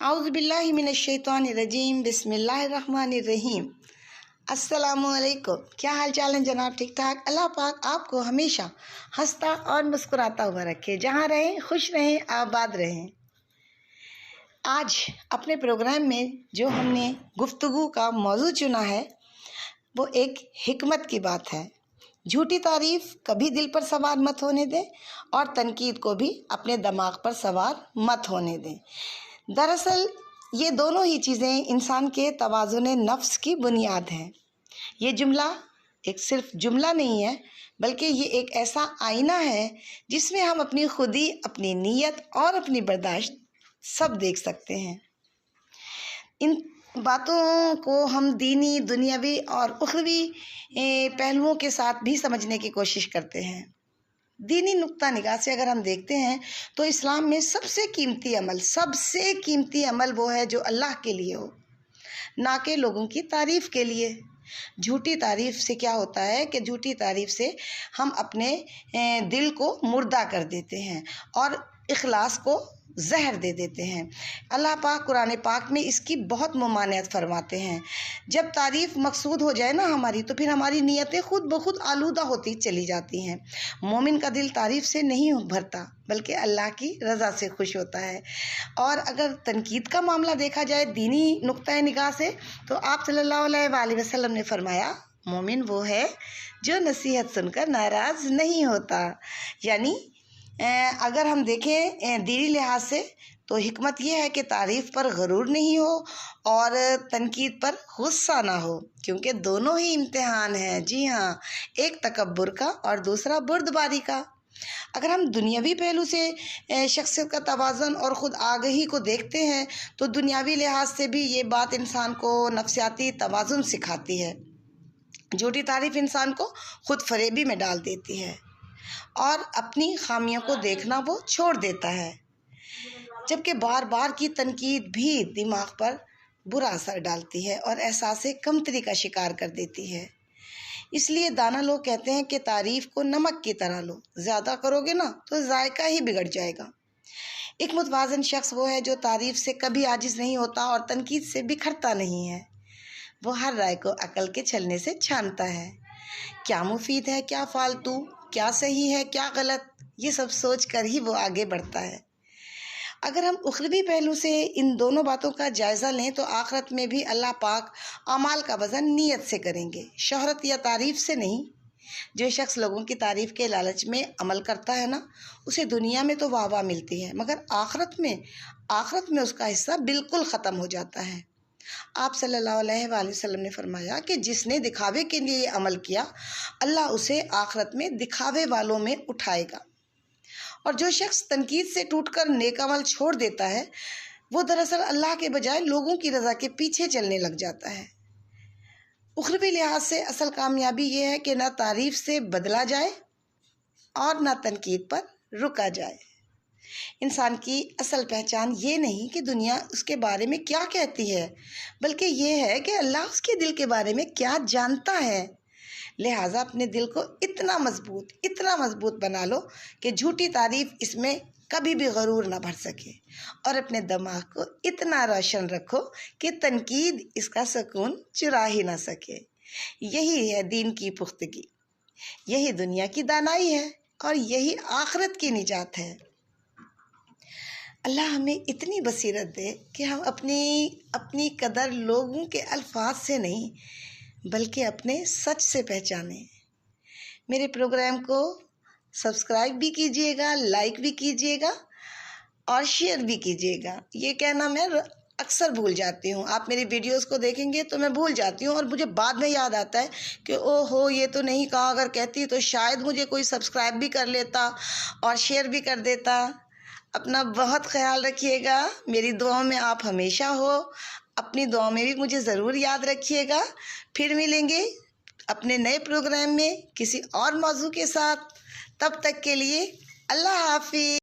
اعوذ باللہ من الشیطان الرجیم، بسم اللہ الرحمن الرحیم۔ السلام علیکم، کیا حال چال ہے جناب؟ ٹھیک ٹھاک؟ اللہ پاک آپ کو ہمیشہ ہنستا اور مسکراتا ہوا رکھے، جہاں رہیں خوش رہیں، آباد رہیں۔ آج اپنے پروگرام میں جو ہم نے گفتگو کا موضوع چنا ہے وہ ایک حکمت کی بات ہے۔ جھوٹی تعریف کبھی دل پر سوار مت ہونے دیں اور تنقید کو بھی اپنے دماغ پر سوار مت ہونے دیں۔ دراصل یہ دونوں ہی چیزیں انسان کے توازن نفس کی بنیاد ہیں۔ یہ جملہ ایک صرف جملہ نہیں ہے، بلکہ یہ ایک ایسا آئینہ ہے جس میں ہم اپنی خودی، اپنی نیت اور اپنی برداشت سب دیکھ سکتے ہیں۔ ان باتوں کو ہم دینی، دنیاوی اور اخروی پہلوؤں کے ساتھ بھی سمجھنے کی کوشش کرتے ہیں۔ دینی نقطہ نگاہ سے اگر ہم دیکھتے ہیں تو اسلام میں سب سے قیمتی عمل وہ ہے جو اللہ کے لیے ہو، نہ کہ لوگوں کی تعریف کے لیے۔ جھوٹی تعریف سے کیا ہوتا ہے کہ جھوٹی تعریف سے ہم اپنے دل کو مردہ کر دیتے ہیں اور اخلاص کو زہر دے دیتے ہیں۔ اللہ پاک قرآن پاک میں اس کی بہت ممانعت فرماتے ہیں۔ جب تعریف مقصود ہو جائے نا ہماری، تو پھر ہماری نیتیں خود بخود آلودہ ہوتی چلی جاتی ہیں۔ مومن کا دل تعریف سے نہیں بھرتا بلکہ اللہ کی رضا سے خوش ہوتا ہے۔ اور اگر تنقید کا معاملہ دیکھا جائے دینی نقطۂ نگاہ سے، تو آپ صلی اللہ علیہ وآلہ وسلم نے فرمایا مومن وہ ہے جو نصیحت سن کر ناراض نہیں ہوتا۔ یعنی اگر ہم دیکھیں دینی لحاظ سے تو حکمت یہ ہے کہ تعریف پر غرور نہیں ہو اور تنقید پر غصہ نہ ہو، کیونکہ دونوں ہی امتحان ہیں۔ جی ہاں، ایک تکبر کا اور دوسرا بردباری کا۔ اگر ہم دنیاوی پہلو سے شخصیت کا توازن اور خود آگہی کو دیکھتے ہیں تو دنیاوی لحاظ سے بھی یہ بات انسان کو نفسیاتی توازن سکھاتی ہے۔ جھوٹی تعریف انسان کو خود فریبی میں ڈال دیتی ہے اور اپنی خامیوں کو دیکھنا وہ چھوڑ دیتا ہے، جبکہ بار بار کی تنقید بھی دماغ پر برا اثر ڈالتی ہے اور احساس کمتری کا شکار کر دیتی ہے۔ اس لیے دانا لوگ کہتے ہیں کہ تعریف کو نمک کی طرح لو، زیادہ کرو گے نا تو ذائقہ ہی بگڑ جائے گا۔ ایک متوازن شخص وہ ہے جو تعریف سے کبھی عاجز نہیں ہوتا اور تنقید سے بکھرتا نہیں ہے۔ وہ ہر رائے کو عقل کے چھلنے سے چھانتا ہے، کیا مفید ہے، کیا فالتو، کیا صحیح ہے، کیا غلط، یہ سب سوچ کر ہی وہ آگے بڑھتا ہے۔ اگر ہم اخروی پہلو سے ان دونوں باتوں کا جائزہ لیں تو آخرت میں بھی اللہ پاک اعمال کا وزن نیت سے کریں گے، شہرت یا تعریف سے نہیں۔ جو شخص لوگوں کی تعریف کے لالچ میں عمل کرتا ہے نا، اسے دنیا میں تو واہ واہ ملتی ہے، مگر آخرت میں اس کا حصہ بالکل ختم ہو جاتا ہے۔ آپ صلی اللہ علیہ وآلہ وسلم نے فرمایا کہ جس نے دکھاوے کے لیے یہ عمل کیا، اللہ اسے آخرت میں دکھاوے والوں میں اٹھائے گا۔ اور جو شخص تنقید سے ٹوٹ کر نیک عمل چھوڑ دیتا ہے، وہ دراصل اللہ کے بجائے لوگوں کی رضا کے پیچھے چلنے لگ جاتا ہے۔ اخروی لحاظ سے اصل کامیابی یہ ہے کہ نہ تعریف سے بدلا جائے اور نہ تنقید پر رکا جائے۔ انسان کی اصل پہچان یہ نہیں کہ دنیا اس کے بارے میں کیا کہتی ہے، بلکہ یہ ہے کہ اللہ اس کے دل کے بارے میں کیا جانتا ہے۔ لہٰذا اپنے دل کو اتنا مضبوط بنا لو کہ جھوٹی تعریف اس میں کبھی بھی غرور نہ بھر سکے، اور اپنے دماغ کو اتنا روشن رکھو کہ تنقید اس کا سکون چرا ہی نہ سکے۔ یہی ہے دین کی پختگی، یہی دنیا کی دانائی ہے اور یہی آخرت کی نجات ہے۔ اللہ ہمیں اتنی بصیرت دے کہ ہم اپنی قدر لوگوں کے الفاظ سے نہیں بلکہ اپنے سچ سے پہچانیں۔ میرے پروگرام کو سبسکرائب بھی کیجیے گا، لائک بھی کیجیے گا اور شیئر بھی کیجیے گا۔ یہ کہنا میں اکثر بھول جاتی ہوں، آپ میری ویڈیوز کو دیکھیں گے تو میں بھول جاتی ہوں اور مجھے بعد میں یاد آتا ہے کہ او ہو یہ تو نہیں کہا، اگر کہتی تو شاید مجھے کوئی سبسکرائب بھی کر لیتا اور شیئر بھی کر دیتا۔ اپنا بہت خیال رکھیے گا، میری دعاؤں میں آپ ہمیشہ ہو، اپنی دعاؤں میں بھی مجھے ضرور یاد رکھیے گا۔ پھر ملیں گے اپنے نئے پروگرام میں کسی اور موضوع کے ساتھ، تب تک کے لیے اللہ حافظ۔